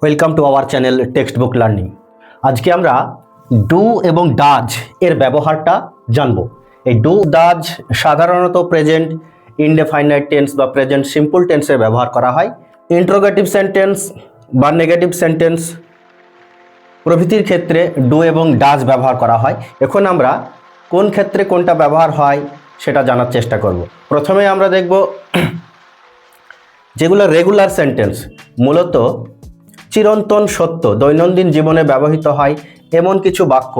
Welcome to our channel text book learning. আজকে আমরা do এবং ডাজ এর ব্যবহারটা জানব। এই ডু ডাজ সাধারণত প্রেজেন্ট ইনডেফাইনাইট টেন্স বা প্রেজেন্ট সিম্পল টেন্সে ব্যবহার করা হয়। ইন্ট্রোগেটিভ সেন্টেন্স বা নেগেটিভ সেন্টেন্স প্রভৃতির ক্ষেত্রে ডু এবং ডাজ ব্যবহার করা হয়। এখন আমরা কোন ক্ষেত্রে কোনটা ব্যবহার হয় সেটা জানার চেষ্টা করব। প্রথমে আমরা দেখব যেগুলো রেগুলার সেন্টেন্স, মূলত চিরন্তন সত্য দৈনন্দিন জীবনে ব্যবহৃত হয় এমন কিছু বাক্য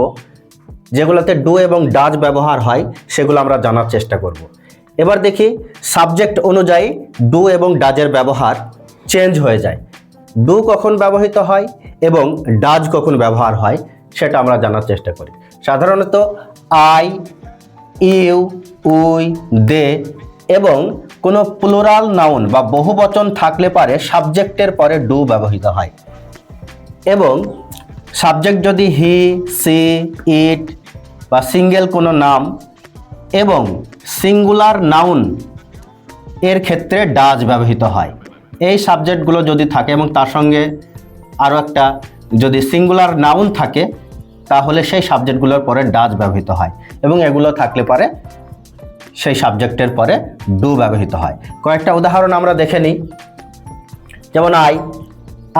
যেগুলোতে ডু এবং ডাজ ব্যবহার হয়, সেগুলো আমরা জানার চেষ্টা করব। এবার দেখি সাবজেক্ট অনুযায়ী ডু এবং ডাজের ব্যবহার চেঞ্জ হয়ে যায়। ডু কখন ব্যবহৃত হয় এবং ডাজ কখন ব্যবহার হয় সেটা আমরা জানার চেষ্টা করি। সাধারণত আই, ইউ, উই, দে এবং কোনো প্লুরাল নাউন বা বহুবচন থাকলে পারে সাবজেক্টের পরে ডু ব্যবহৃত হয়, এবং সাবজেক্ট যদি হি, সি, ইট বা সিঙ্গেল কোনো নাম এবং সিঙ্গুলার নাউন এর ক্ষেত্রে ডাজ ব্যবহৃত হয়। এই সাবজেক্টগুলো যদি থাকে এবং তার সঙ্গে আরও একটা যদি সিঙ্গুলার নাউন থাকে তাহলে সেই সাবজেক্টগুলোর পরে ডাজ ব্যবহৃত হয়, এবং এগুলো থাকলে পরে সেই সাবজেক্টের পরে ডু ব্যবহৃত হয়। কয়েকটা উদাহরণ আমরা দেখে নিই। যেমন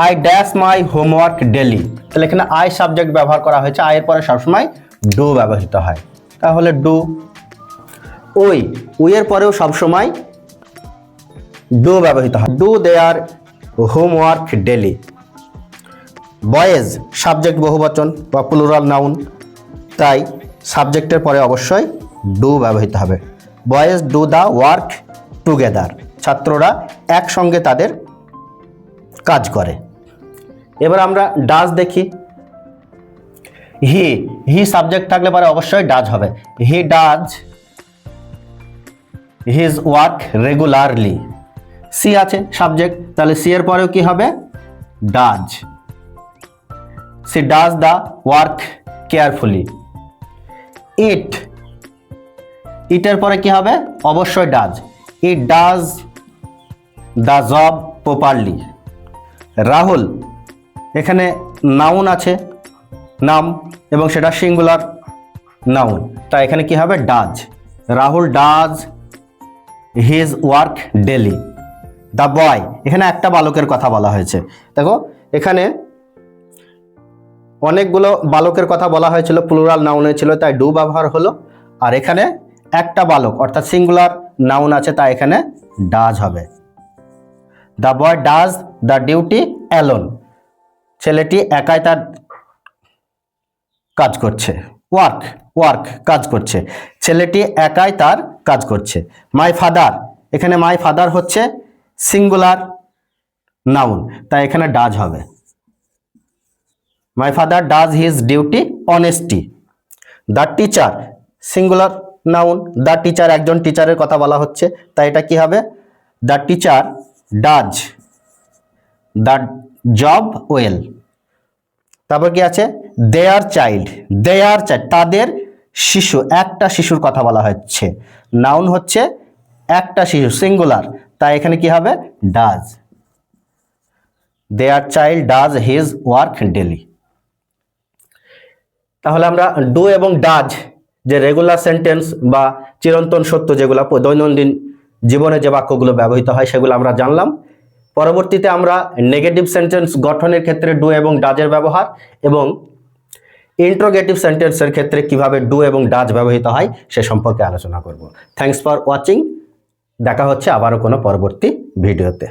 I dash my homework daily, তাহলে এখানে আই সাবজেক্ট ব্যবহার করা হয়েছে, আয়ের পরে সবসময় ডু ব্যবহৃত হয়, তাহলে ডু। উইয়ের পরেও সবসময় ডু ব্যবহৃত হয়, do their homework daily. Boys subject বহুবচন বা প্লুরাল নাউন, তাই সাবজেক্টের পরে অবশ্যই ডু ব্যবহৃত হবে। Boys do the work together, ছাত্ররা একসঙ্গে তাদের কাজ করে। এবার আমরা ডাজ দেখি। হি সাবজেক্ট থাকলে পরে অবশ্যই ডাজ হবে। He does his work regularly. She আছে সাবজেক্ট, তাহলে সি এর পরেও কি হবে? Does. She does the work carefully. ইটের পরে কি হবে? অবশ্যই does. It does the job properly. Rahul, এখানে নাউন আছে, নাম, এবং সেটা সিঙ্গুলার নাউন, তাই এখানে কি হবে? Does. Rahul does his work daily. The boy, এখানে একটা বালকের কথা বলা হয়েছে। দেখো এখানে অনেকগুলো বালকের কথা বলা হয়েছিল, প্লুরাল নাউন ছিল, তাই ডু ব্যবহার হলো। আর এখানে একটা বালক অর্থাৎ সিঙ্গুলার নাউন আছে, তাই এখানে ডাজ হবে। The boy does the duty alone, ছেলেটি একাই তার কাজ করছে। ওয়ার্ক কাজ করছে, ছেলেটি একাই তার কাজ করছে। মাই ফাদার, এখানে মাই ফাদার হচ্ছে সিঙ্গুলার নাউন, তাই এখানে ডাজ হবে। My father does his duty honesty. The teacher singular noun, the teacher একজন টিচারের কথা বলা হচ্ছে, তাই এটা কি হবে? The teacher does the job well. তারপর কি আছে? দেয়ার চাইল্ড, তাদের শিশু, একটা শিশুর কথা বলা হচ্ছে, নাউন হচ্ছে একটা শিশু সিঙ্গুলার, তাই এখানে কি হবে? Does. Their child does his work daily. তাহলে আমরা ডু এবং ডাজ যে রেগুলার সেন্টেন্স বা চিরন্তন সত্য যেগুলো দৈনন্দিন জীবনে যে বাক্যগুলো ব্যবহৃত হয় সেগুলো আমরা জানলাম। পরবর্তীতে আমরা নেগেটিভ সেন্টেন্স গঠনের ক্ষেত্রে ডু এবং ডাজের ব্যবহার এবং ইন্ট্রোগেটিভ সেন্টেন্সের ক্ষেত্রে কিভাবে ডু এবং ডাজ ব্যবহৃত হয় সে সম্পর্কে আলোচনা করব। Thanks for watching. দেখা হচ্ছে আবারও কোনো পরবর্তী ভিডিওতে।